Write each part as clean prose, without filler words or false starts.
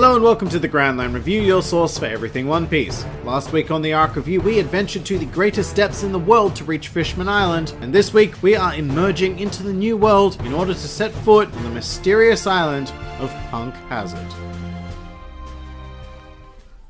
Hello and welcome to the Grand Line Review, your source for everything One Piece. Last week on the Arc Review, we adventured to the greatest depths in the world to reach Fishman Island, and this week we are emerging into the new world in order to set foot on the mysterious island of Punk Hazard.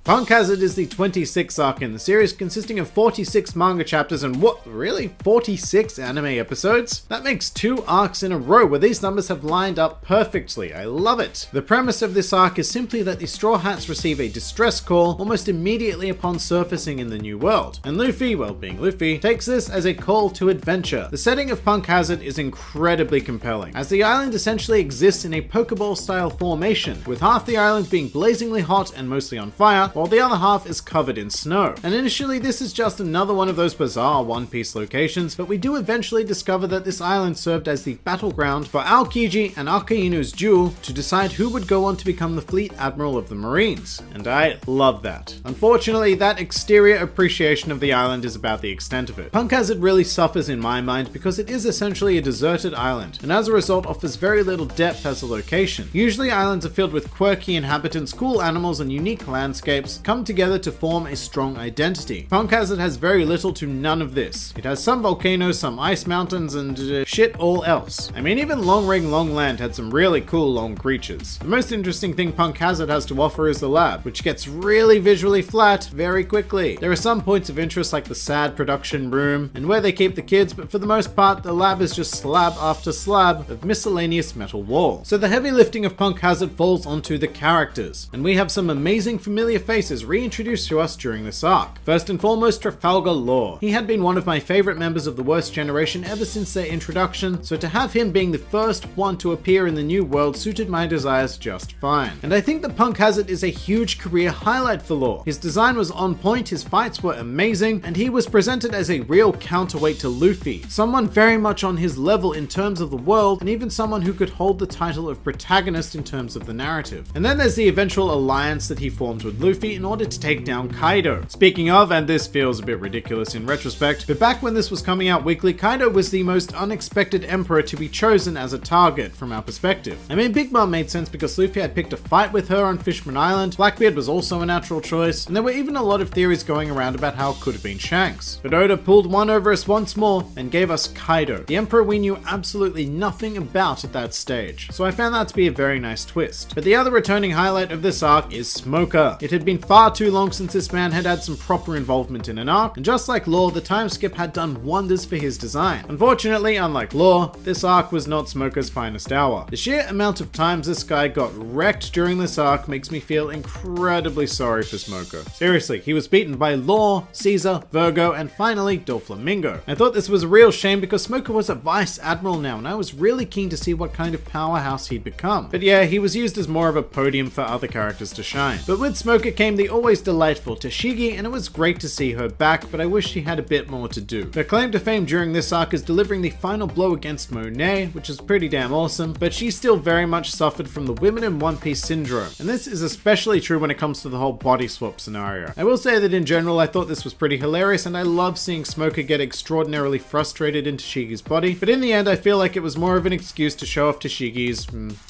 Punk Hazard is the 26th arc in the series, consisting of 46 manga chapters and 46 anime episodes? That makes 2 arcs in a row where these numbers have lined up perfectly. I love it. The premise of this arc is simply that the Straw Hats receive a distress call almost immediately upon surfacing in the new world, and Luffy, well being Luffy, takes this as a call to adventure. The setting of Punk Hazard is incredibly compelling, as the island essentially exists in a Pokeball style formation, with half the island being blazingly hot and mostly on fire, while the other half is covered in snow. And initially this is just another one of those bizarre One Piece locations, but we do eventually discover that this island served as the battleground for Aokiji and Akainu's duel to decide who would go on to become the Fleet Admiral of the Marines. And I love that. Unfortunately, that exterior appreciation of the island is about the extent of it. Punk Hazard really suffers in my mind because it is essentially a deserted island, and as a result offers very little depth as a location. Usually islands are filled with quirky inhabitants, cool animals, and unique landscapes come together to form a strong identity. Punk Hazard has very little to none of this. It has some volcanoes, some ice mountains, and shit all else. I mean, even Long Ring Long Land had some really cool long creatures. The most interesting thing Punk Hazard has to offer is the lab, which gets really visually flat very quickly. There are some points of interest like the sad production room and where they keep the kids, but for the most part the lab is just slab after slab of miscellaneous metal wall. So the heavy lifting of Punk Hazard falls onto the characters, and we have some amazing familiar faces reintroduced to us during this arc. First and foremost, Trafalgar Law. He had been one of my favorite members of the Worst Generation ever since their introduction, so to have him being the first one to appear in the new world suited my desires just fine. And I think that Punk Hazard is a huge career highlight for Law. His design was on point, his fights were amazing, and he was presented as a real counterweight to Luffy. Someone very much on his level in terms of the world, and even someone who could hold the title of protagonist in terms of the narrative. And then there's the eventual alliance that he formed with Luffy in order to take down Kaido. Speaking of, and this feels a bit ridiculous in retrospect, but back when this was coming out weekly, Kaido was the most unexpected emperor to be chosen as a target from our perspective. I mean, Big Mom made sense because Luffy had picked a fight with her on Fishman Island, Blackbeard was also a natural choice, and there were even a lot of theories going around about how it could have been Shanks. But Oda pulled one over us once more and gave us Kaido, the emperor we knew absolutely nothing about at that stage. So I found that to be a very nice twist. But the other returning highlight of this arc is Smoker. It had been far too long since this man had had some proper involvement in an arc, and just like Law, the time skip had done wonders for his design. Unfortunately, unlike Law, this arc was not Smoker's finest hour. The sheer amount of times this guy got wrecked during this arc makes me feel incredibly sorry for Smoker. Seriously, he was beaten by Law, Caesar, Virgo, and finally Doflamingo. I thought this was a real shame because Smoker was a vice admiral now, and I was really keen to see what kind of powerhouse he'd become. But yeah, he was used as more of a podium for other characters to shine. But with Smoker came the always delightful Tashigi, and it was great to see her back, but I wish she had a bit more to do. Her claim to fame during this arc is delivering the final blow against Monet, which is pretty damn awesome, but she still very much suffered from the women in One Piece syndrome, and this is especially true when it comes to the whole body swap scenario. I will say that in general I thought this was pretty hilarious, and I love seeing Smoker get extraordinarily frustrated in Tashigi's body, but in the end I feel like it was more of an excuse to show off Tashigi's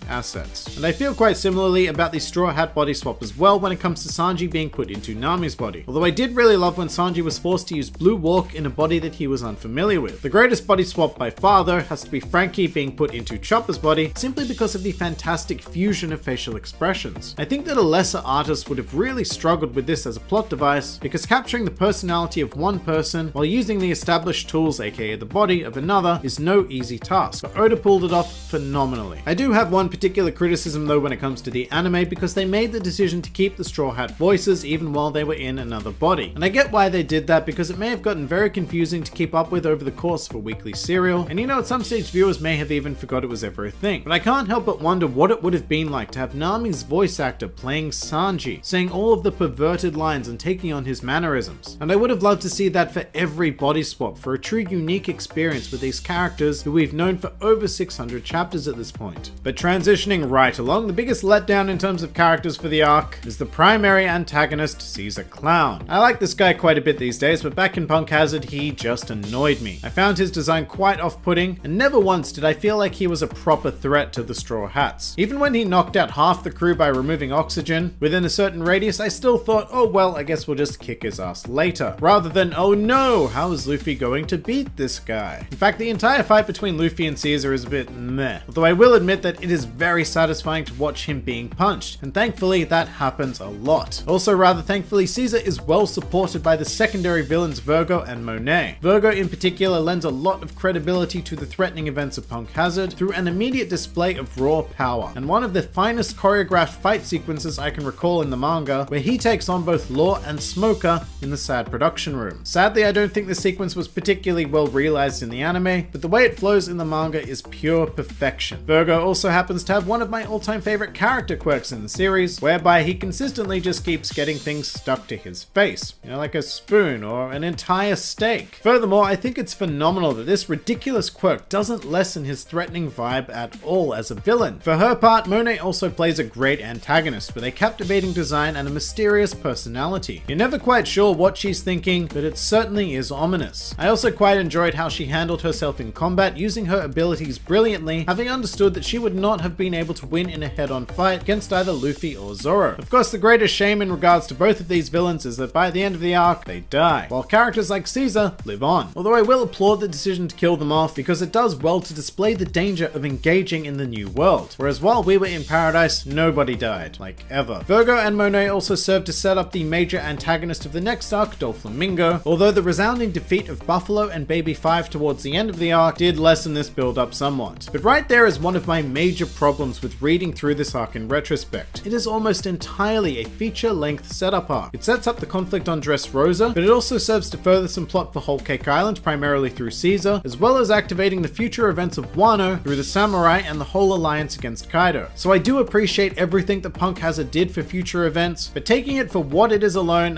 assets. And I feel quite similarly about the Straw Hat body swap as well when it comes to Sanji being put into Nami's body. Although I did really love when Sanji was forced to use Blue Walk in a body that he was unfamiliar with. The greatest body swap by far though has to be Frankie being put into Chopper's body simply because of the fantastic fusion of facial expressions. I think that a lesser artist would have really struggled with this as a plot device because capturing the personality of one person while using the established tools, aka the body, of another is no easy task, but Oda pulled it off phenomenally. I do have one particular criticism though when it comes to the anime because they made the decision to keep the Straw Hat voices even while they were in another body. And I get why they did that because it may have gotten very confusing to keep up with over the course of a weekly serial, and you know, at some stage viewers may have even forgot it was ever a thing. But I can't help but wonder what it would have been like to have Nami's voice actor playing Sanji, saying all of the perverted lines and taking on his mannerisms. And I would have loved to see that for every body swap, for a true unique experience with these characters who we've known for over 600 chapters at this point. But transitioning right along, the biggest letdown in terms of characters for the arc is the primary secondary antagonist, Caesar Clown. I like this guy quite a bit these days, but back in Punk Hazard, he just annoyed me. I found his design quite off-putting, and never once did I feel like he was a proper threat to the Straw Hats. Even when he knocked out half the crew by removing oxygen within a certain radius, I still thought, oh well, I guess we'll just kick his ass later. Rather than, oh no, how is Luffy going to beat this guy? In fact, the entire fight between Luffy and Caesar is a bit meh. Although I will admit that it is very satisfying to watch him being punched, and thankfully that happens a lot. Also, rather thankfully, Caesar is well supported by the secondary villains Virgo and Monet. Virgo in particular lends a lot of credibility to the threatening events of Punk Hazard through an immediate display of raw power, and one of the finest choreographed fight sequences I can recall in the manga, where he takes on both Law and Smoker in the SAD production room. Sadly, I don't think the sequence was particularly well realized in the anime, but the way it flows in the manga is pure perfection. Virgo also happens to have one of my all-time favorite character quirks in the series, whereby he consistently just keeps getting things stuck to his face, you know, like a spoon or an entire steak. Furthermore, I think it's phenomenal that this ridiculous quirk doesn't lessen his threatening vibe at all as a villain. For her part, Monet also plays a great antagonist with a captivating design and a mysterious personality. You're never quite sure what she's thinking, but it certainly is ominous. I also quite enjoyed how she handled herself in combat, using her abilities brilliantly, having understood that she would not have been able to win in a head-on fight against either Luffy or Zoro. Of course, the greatest shame in regards to both of these villains is that by the end of the arc, they die, while characters like Caesar live on. Although I will applaud the decision to kill them off, because it does well to display the danger of engaging in the new world. Whereas while we were in paradise, nobody died, like ever. Virgo and Monet also served to set up the major antagonist of the next arc, Doflamingo, although the resounding defeat of Buffalo and Baby 5 towards the end of the arc did lessen this build up somewhat. But right there is one of my major problems with reading through this arc in retrospect. It is almost entirely a feature-length setup arc. It sets up the conflict on Dressrosa, but it also serves to further some plot for Whole Cake Island, primarily through Caesar, as well as activating the future events of Wano through the Samurai and the whole alliance against Kaido. So I do appreciate everything that Punk Hazard did for future events, but taking it for what it is alone,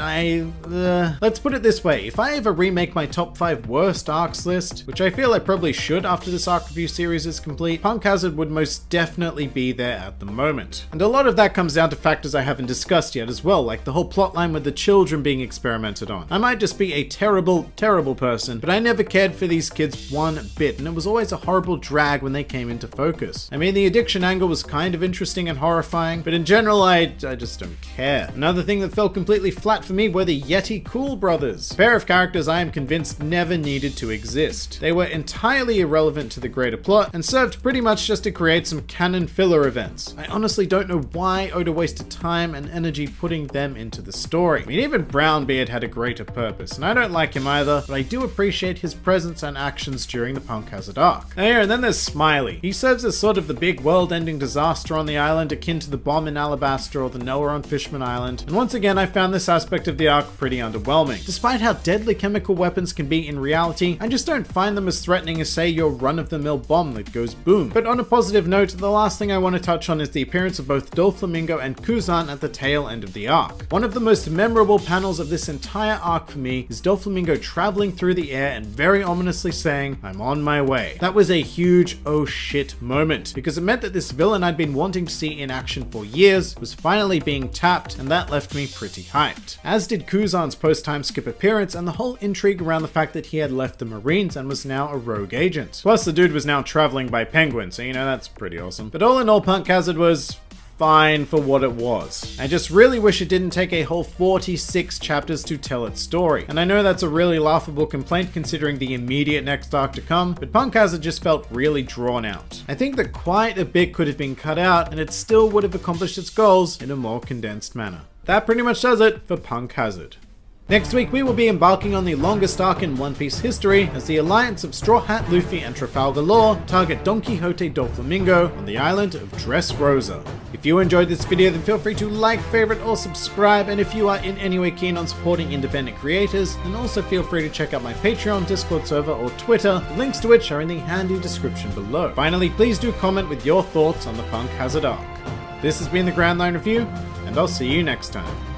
let's put it this way, if I ever remake my top 5 worst arcs list, which I feel I probably should after this arc review series is complete, Punk Hazard would most definitely be there at the moment. And a lot of that comes down to factors I haven't discussed yet as well, like the whole plotline with the children being experimented on. I might just be a terrible, terrible person, but I never cared for these kids one bit, and it was always a horrible drag when they came into focus. I mean, the addiction angle was kind of interesting and horrifying, but in general, I just don't care. Another thing that fell completely flat for me were the Yeti Cool Brothers, a pair of characters I am convinced never needed to exist. They were entirely irrelevant to the greater plot, and served pretty much just to create some canon filler events. I honestly don't know why Oda wasted time and energy putting them into the story. I mean, even Brownbeard had a greater purpose, and I don't like him either, but I do appreciate his presence and actions during the Punk Hazard arc. Now, and then there's Smiley. He serves as sort of the big world-ending disaster on the island, akin to the bomb in Alabasta or the Noah on Fishman Island, and once again I found this aspect of the arc pretty underwhelming. Despite how deadly chemical weapons can be in reality, I just don't find them as threatening as, say, your run-of-the-mill bomb that goes boom. But on a positive note, the last thing I want to touch on is the appearance of both Doflamingo and Kuzan at the tail end of the arc. One of the most memorable panels of this entire arc for me is Doflamingo traveling through the air and very ominously saying, "I'm on my way." That was a huge oh shit moment, because it meant that this villain I'd been wanting to see in action for years was finally being tapped, and that left me pretty hyped. As did Kuzan's post-time skip appearance and the whole intrigue around the fact that he had left the Marines and was now a rogue agent. Plus the dude was now traveling by penguin, so you know, that's pretty awesome. But all in all, Punk Hazard was fine for what it was. I just really wish it didn't take a whole 46 chapters to tell its story. And I know that's a really laughable complaint considering the immediate next arc to come, but Punk Hazard just felt really drawn out. I think that quite a bit could have been cut out and it still would have accomplished its goals in a more condensed manner. That pretty much does it for Punk Hazard. Next week, we will be embarking on the longest arc in One Piece history as the alliance of Straw Hat Luffy and Trafalgar Law target Don Quixote Doflamingo on the island of Dressrosa. If you enjoyed this video, then feel free to like, favorite, or subscribe, and if you are in any way keen on supporting independent creators, then also feel free to check out my Patreon, Discord server, or Twitter, links to which are in the handy description below. Finally, please do comment with your thoughts on the Punk Hazard arc. This has been the Grand Line Review, and I'll see you next time.